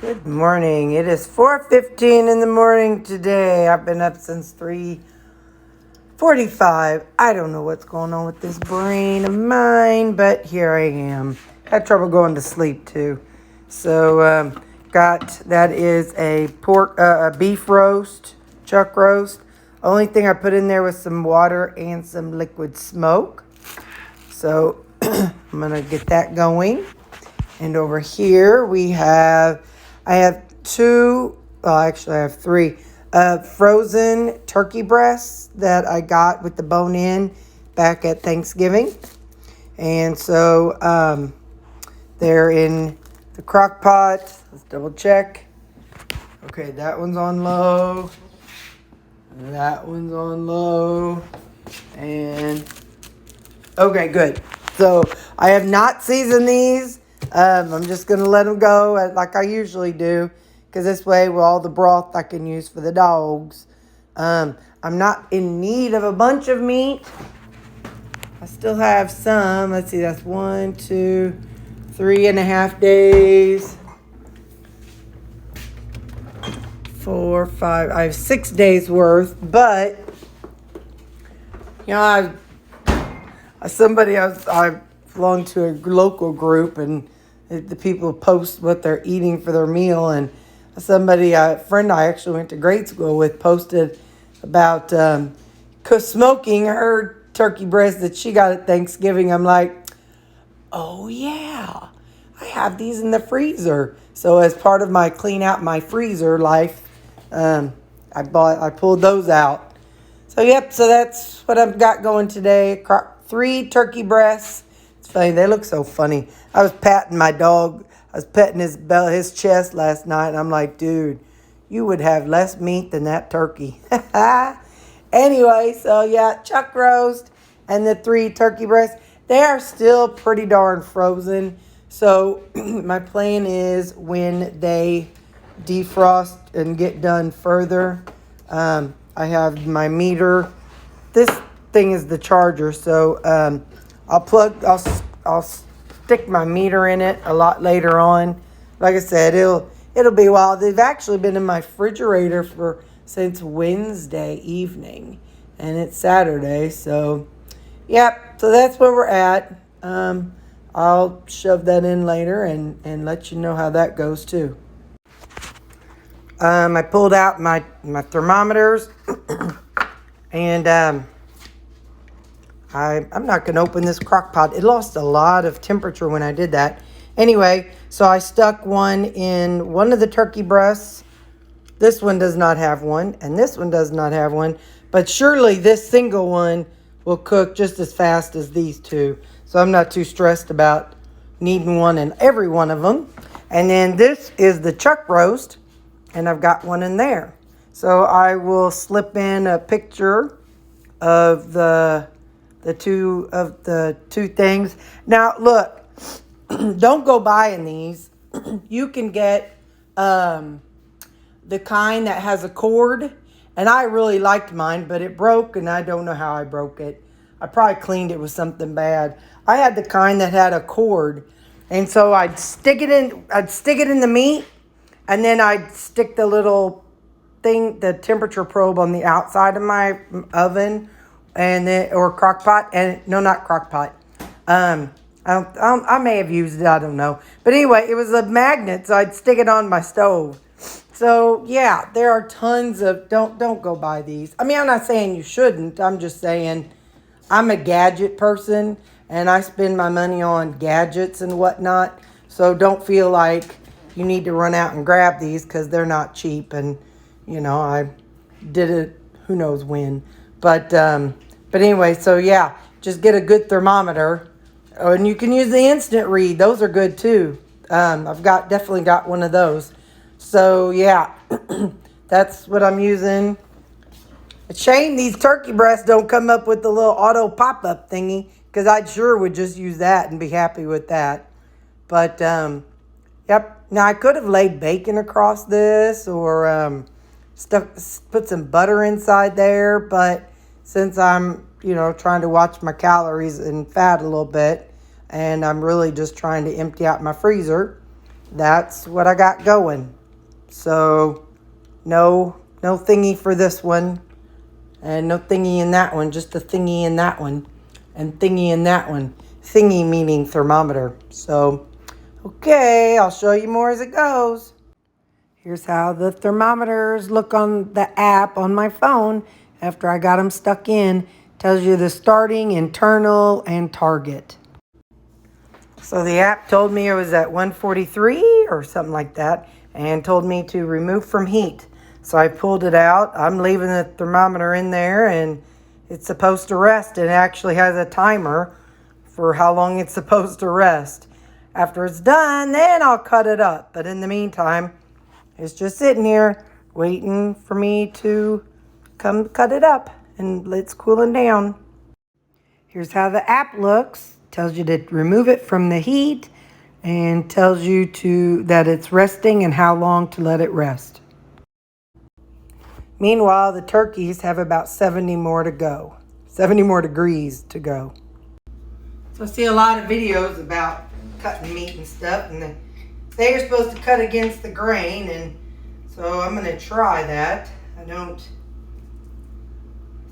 Good morning. It is 4:15 in the morning today. I've been up since 3:45. I don't know what's going on with this brain of mine, but here I am. Had trouble going to sleep too. So that is a beef roast, chuck roast. Only thing I put in there was some water and some liquid smoke. So I'm gonna get that going. And over here I have I have three frozen turkey breasts that I got with the bone in back at Thanksgiving. And so they're in the crock pot. Let's double check. Okay, that one's on low. That one's on low. And okay, good. So I have not seasoned these. I'm just going to let them go like I usually do, because this way with all the broth I can use for the dogs. I'm not in need of a bunch of meat. I still have some. Let's see, that's 1, 2, 3.5 days. 4, 5. I have 6 days worth, but I belong to a local group, and the people post what they're eating for their meal. And a friend I actually went to grade school with posted about smoking her turkey breast that she got at Thanksgiving. I'm like, oh yeah, I have these in the freezer. So as part of my clean out my freezer life, I pulled those out. So that's what I've got going today. 3 turkey breasts. It's funny, they look so funny. I was patting my dog. I was petting his chest last night, and I'm like, dude, you would have less meat than that turkey. Anyway, so yeah, chuck roast and the 3 turkey breasts. They are still pretty darn frozen. So my plan is when they defrost and get done further, I have my meter. This thing is the charger, so I'll stick my meter in it a lot later on. Like I said, it'll be a while. They've actually been in my refrigerator since Wednesday evening, and it's Saturday. So so that's where we're at. I'll shove that in later and let you know how that goes too. I pulled out my thermometers and I'm not going to open this crock pot. It lost a lot of temperature when I did that. Anyway, so I stuck one in one of the turkey breasts. This one does not have one, and this one does not have one. But surely this single one will cook just as fast as these two. So I'm not too stressed about needing one in every one of them. And then this is the chuck roast, and I've got one in there. So I will slip in a picture of the two things. Now look, don't go buying these. You can get the kind that has a cord, and I really liked mine, but it broke, and I don't know how I broke it. I probably cleaned it with something bad. I had the kind that had a cord, and so I'd stick it in the meat, and then I'd stick the little thing, the temperature probe, on the outside of my oven, or crock pot, and no, not crock pot. I may have used it, I don't know. But anyway, it was a magnet, so I'd stick it on my stove. So yeah, there are tons of, don't go buy these. I mean, I'm not saying you shouldn't. I'm just saying I'm a gadget person, and I spend my money on gadgets and whatnot. So don't feel like you need to run out and grab these, because they're not cheap. And I did it who knows when. But anyway, so yeah, just get a good thermometer. Oh, and you can use the instant read. Those are good too. I've definitely got one of those. So yeah, that's what I'm using. It's a shame these turkey breasts don't come up with the little auto pop-up thingy, because I sure would just use that and be happy with that. But yep. Now I could have laid bacon across this, or put some butter inside there, but since I'm trying to watch my calories and fat a little bit, and I'm really just trying to empty out my freezer, that's what I got going. So no thingy for this one, and no thingy in that one, just a thingy in that one, and thingy in that one. Thingy meaning thermometer. So, okay, I'll show you more as it goes. Here's how the thermometers look on the app on my phone after I got them stuck in. Tells you the starting, internal, and target. So the app told me it was at 143 or something like that, and told me to remove from heat. So I pulled it out. I'm leaving the thermometer in there, and it's supposed to rest. It actually has a timer for how long it's supposed to rest. After it's done, then I'll cut it up. But in the meantime, it's just sitting here waiting for me to come cut it up, and it's cooling down. Here's how the app looks. Tells you to remove it from the heat and tells you that it's resting and how long to let it rest. Meanwhile, the turkeys have about 70 more to go. 70 more degrees to go. So I see a lot of videos about cutting meat and stuff, and they're supposed to cut against the grain, and so I'm going to try that.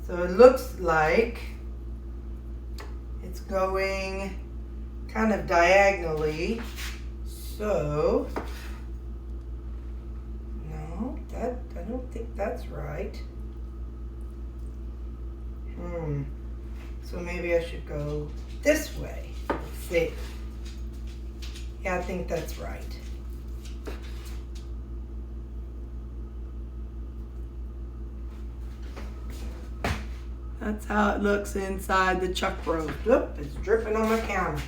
So it looks like it's going kind of diagonally. So, no, I don't think that's right. So maybe I should go this way. Let's see. Yeah, I think that's right. That's how it looks inside the chuck roast. Oop, it's dripping on my counter.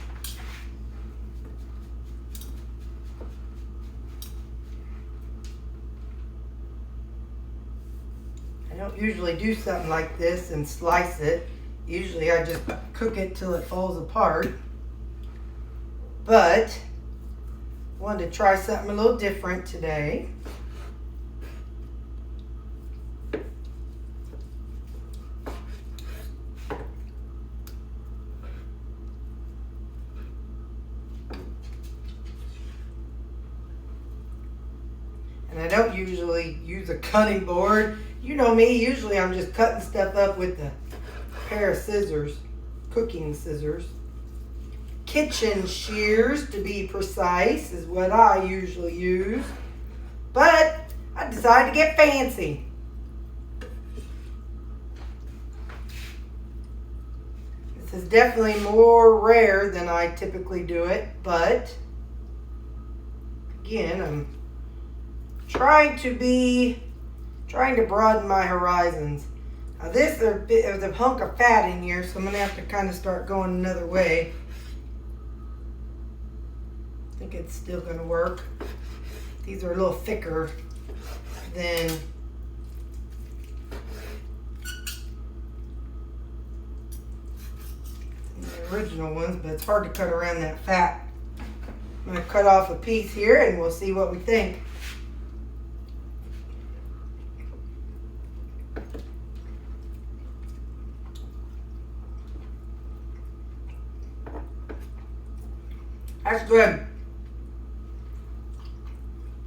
I don't usually do something like this and slice it. Usually I just cook it till it falls apart. But I wanted to try something a little different today. And I don't usually use a cutting board. You know me, usually I'm just cutting stuff up with a pair of scissors, cooking scissors. Kitchen shears, to be precise, is what I usually use. But I decided to get fancy. This is definitely more rare than I typically do it, but again, I'm trying to broaden my horizons. Now there's a hunk of fat in here, so I'm going to have to kind of start going another way. I think it's still going to work. These are a little thicker than the original ones, but it's hard to cut around that fat. I'm going to cut off a piece here and we'll see what we think. That's good.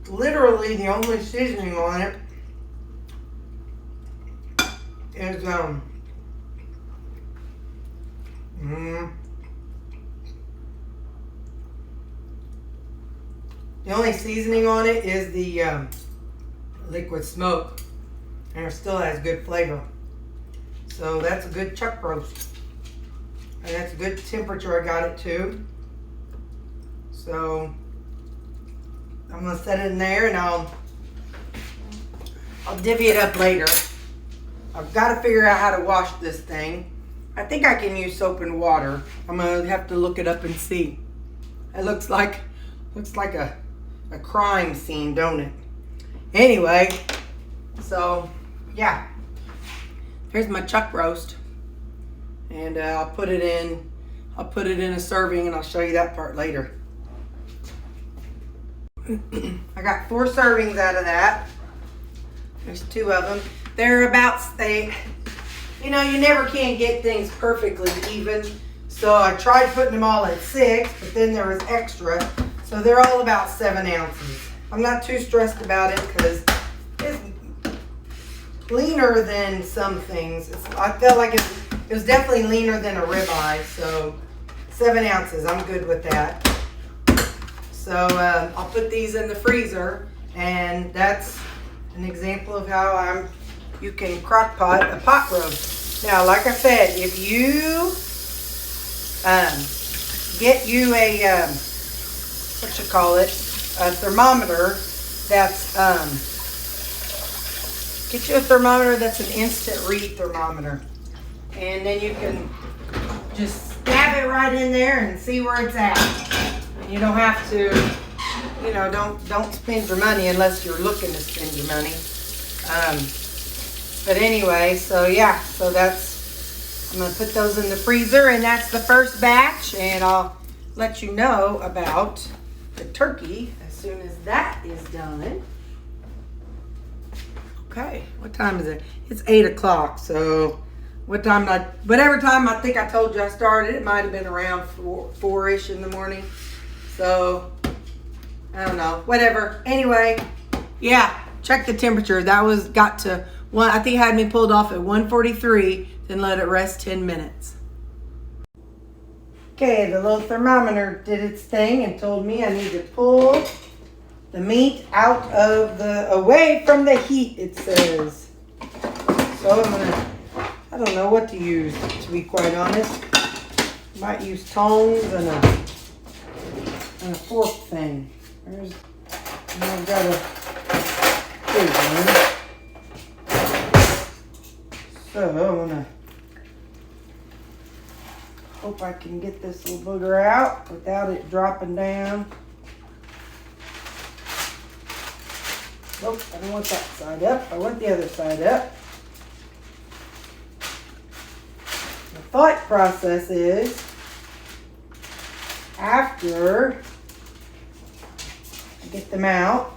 Literally the only seasoning on it is the only seasoning on it is the liquid smoke, and it still has good flavor. So that's a good chuck roast, and that's a good temperature I got it to. So I'm gonna set it in there, and I'll divvy it up later. I've got to figure out how to wash this thing. I think I can use soap and water. I'm gonna have to look it up and see. It looks like a crime scene, don't it? Anyway, so yeah, here's my chuck roast, and I'll put it in a serving, and I'll show you that part later. I got 4 servings out of that. There's 2 of them. They're about, you never can get things perfectly even. So I tried putting them all at 6, but then there was extra. So they're all about 7 ounces. I'm not too stressed about it because it's leaner than some things. I felt like it was definitely leaner than a ribeye. So 7 ounces, I'm good with that. So I'll put these in the freezer, and that's an example of how you can crock pot a pot roast. Now, like I said, if you get you a a thermometer that's get you a thermometer that's an instant read thermometer, and then you can just stab it right in there and see where it's at. And you don't have to, don't spend your money unless you're looking to spend your money. But anyway, so yeah, so I'm gonna put those in the freezer, and that's the first batch, and I'll let you know about the turkey as soon as that is done. Okay, what time is it? It's 8 o'clock, so whatever time I think I told you I started, it might have been around 4-ish in the morning. So, I don't know, whatever. Anyway, yeah, check the temperature. That got to I think it had me pulled off at 143, then let it rest 10 minutes. Okay, the little thermometer did its thing and told me I need to pull the meat away from the heat, it says. So I don't know what to use, to be quite honest. Might use tongs and a fork thing. I've got here's one. So I'm gonna hope I can get this little booger out without it dropping down. Nope, I don't want that side up. I want the other side up. The thought process is, after I get them out,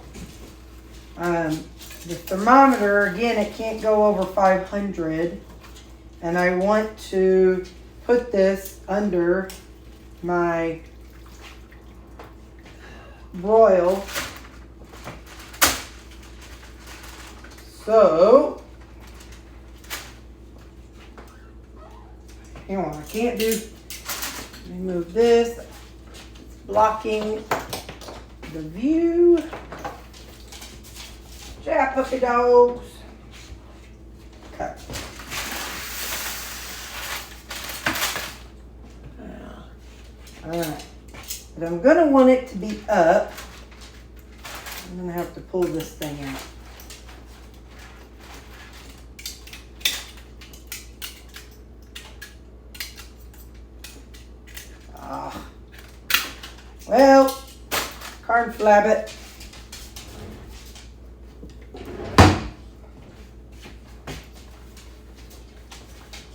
the thermometer, again, it can't go over 500, and I want to put this under my broil. So, hang on, I can't let me move this. It's blocking the view. Yeah, puppy dogs. Okay. Alright. But I'm going to want it to be up. I'm going to have to pull this thing out. Well, card flab it.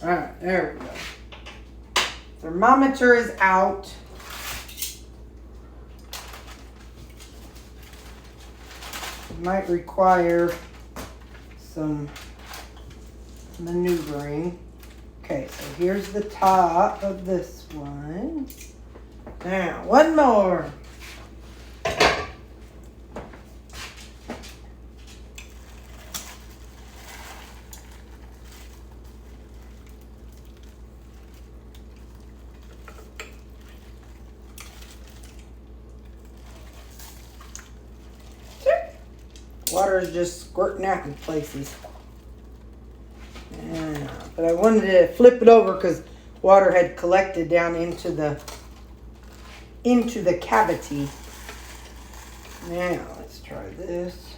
Alright, there we go. Thermometer is out. Might require some maneuvering. Okay, so here's the top of this one. Now, one more. Water is just squirting out in places. Yeah, but I wanted to flip it over because water had collected down into the cavity. Now, let's try this.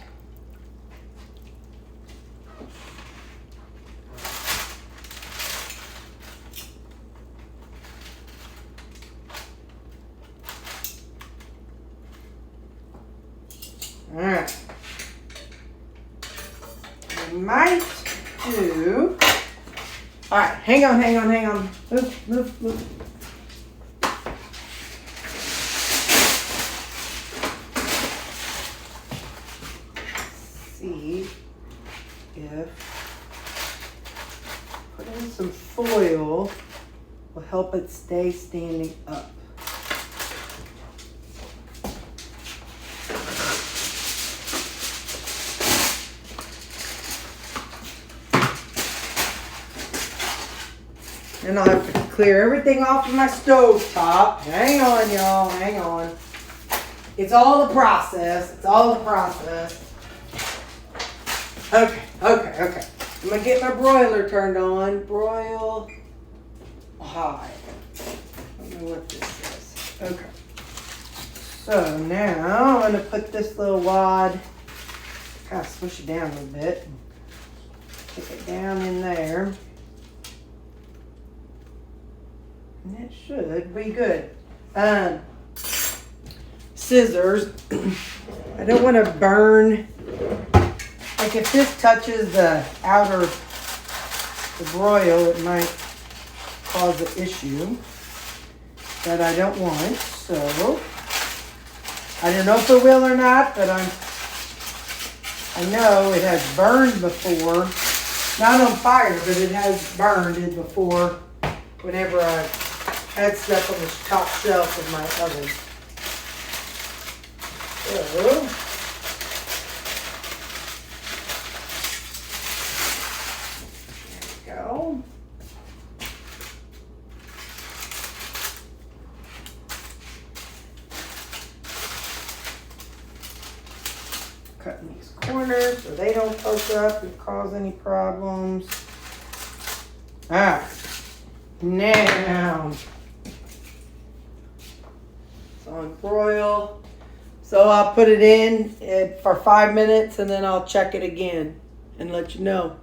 All right. We might do. All right, hang on. Move. See if putting some foil will help it stay standing up. And I'll have to clear everything off of my stove top. Hang on, y'all, hang on. It's all a process. It's all a process. Okay. I'm gonna get my broiler turned on. Broil high. I don't know what this is. Okay. So now I'm gonna put this little wad, kind of swish it down a little bit. Stick it down in there. And it should be good. Scissors. I don't want to burn. Like if this touches the outer, the broil, it might cause an issue that I don't want. So I don't know if it will or not, but I know it has burned before. Not on fire, but it has burned it before whenever I had stuff on the top shelf of my oven. So, there we go. Cutting these corners so they don't poke up and cause any problems. Alright, now it's on broil. So I'll put it in for 5 minutes and then I'll check it again and let you know.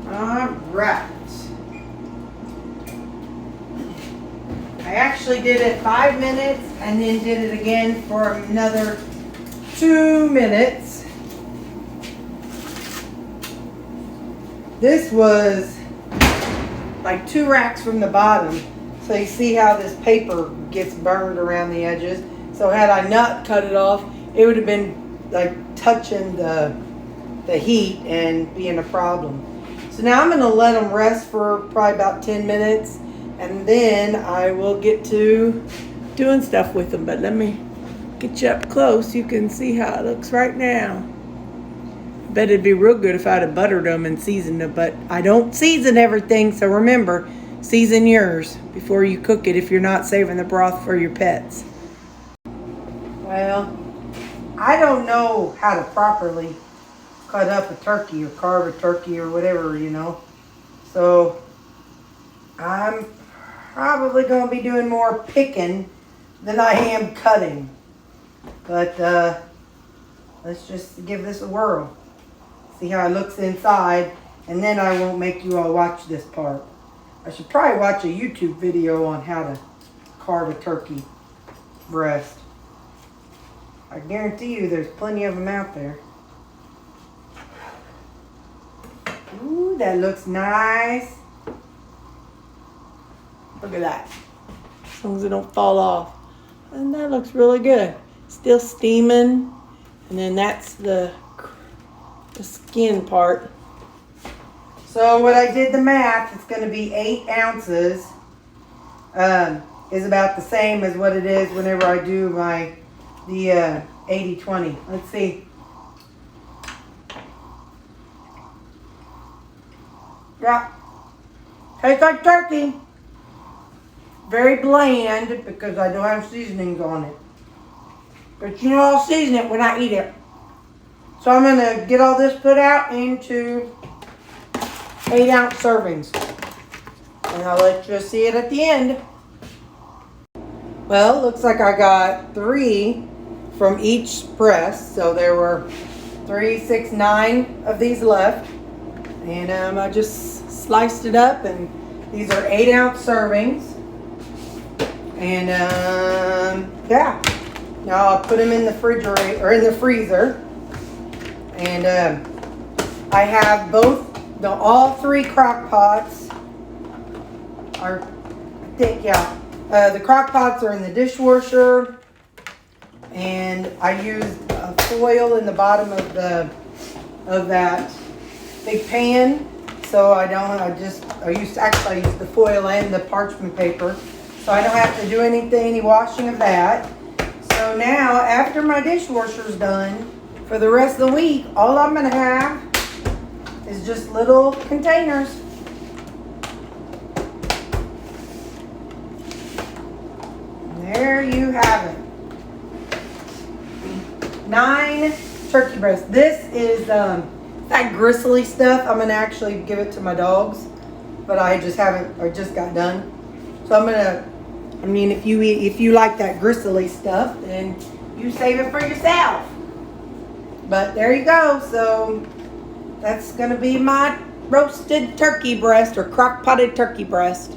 Alright. I actually did it 5 minutes and then did it again for another 2 minutes. This was like 2 racks from the bottom. So you see how this paper gets burned around the edges. So had I not cut it off, it would have been like touching the heat and being a problem. So now I'm gonna let them rest for probably about 10 minutes and then I will get to doing stuff with them. But let me get you up close. You can see how it looks right now. I bet it'd be real good if I'd have buttered them and seasoned them, but I don't season everything, so remember, season yours before you cook it if you're not saving the broth for your pets. Well, I don't know how to properly cut up a turkey or carve a turkey or whatever, you know. So I'm probably going to be doing more picking than I am cutting. But let's just give this a whirl. See how it looks inside, and then I won't make you all watch this part. I should probably watch a YouTube video on how to carve a turkey breast. I guarantee you there's plenty of them out there. Ooh, that looks nice. Look at that. As long as it don't fall off. And that looks really good. Still steaming. And then that's the skin part. So what I did the math, it's going to be 8 ounces. Is about the same as what it is whenever I do the 80-20. Let's see. Yeah. Tastes like turkey. Very bland because I don't have seasonings on it. But you know I'll season it when I eat it. So I'm going to get all this put out into 8-ounce servings. And I'll let you see it at the end. Well, looks like I got 3 from each breast. So there were 3, 6, 9 of these left. And I just sliced it up, and these are 8-ounce servings. And yeah, now I'll put them in the refrigerator or in the freezer. And I have all 3 crock pots. The crock pots are in the dishwasher, and I used a foil in the bottom of that big pan, so I used the foil and the parchment paper, so I don't have to do any washing of that. So now, after my dishwasher's done, for the rest of the week, all I'm gonna have is just little containers. you have it. 9 turkey breasts. This is that gristly stuff. I'm gonna actually give it to my dogs, but I just got done. So I'm gonna. I mean, if you like that gristly stuff, then you save it for yourself. But there you go. So that's gonna be my roasted turkey breast or crock-potted turkey breast.